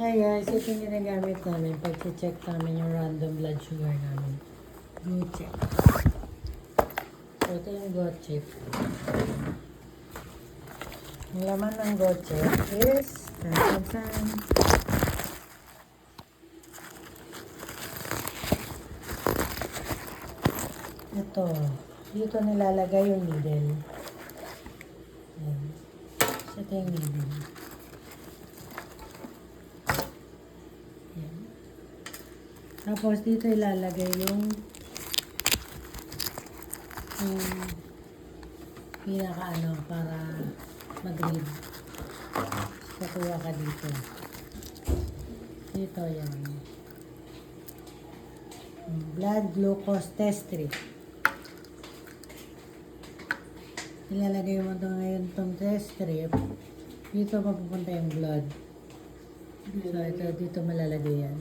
Hi guys, ito yung ginagamit namin pag check namin yung random blood sugar namin. Go check. So, ito yung go check. Ang laman ng go check is tansan. Ito. Dito nilalagay yung needle. Ayan. So, ito yung needle. Ayan. Tapos dito ilalagay yung pinaka para mag-read. Kukuha ka dito. Dito yan. Blood glucose test strip. Ilalagay mo ito ngayon itong test strip. Dito mapupunta yung blood. So ito dito malalagay yan.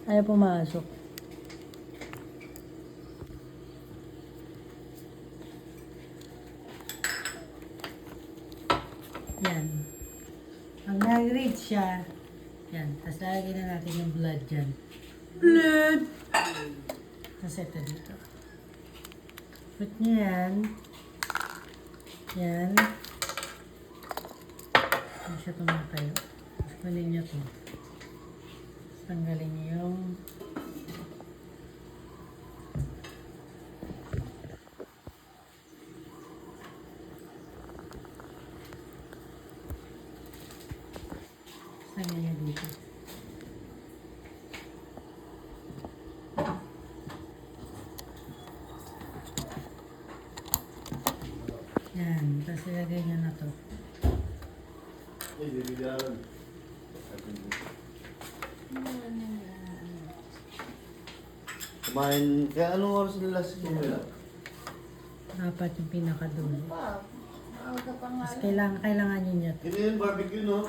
Ayaw pumasok. Yan. Pag nag-read siya, yan. Tapos lalagyan na natin yung blood dyan. Blood! Tapos ito dito. Put nyo yan. Yan. Hindi siya tumatayo. Tapos kunin nyo ito. Tanggalin niyo yung tanggalin niyo dito. Yan, tapos ilagay niyo na to. Kumain, kaya anong oras nila sa kumila? Dapat yung pinakadulo. Maaga pa nga. Tapos kailangan nyo niya. Ito yung barbecue, no?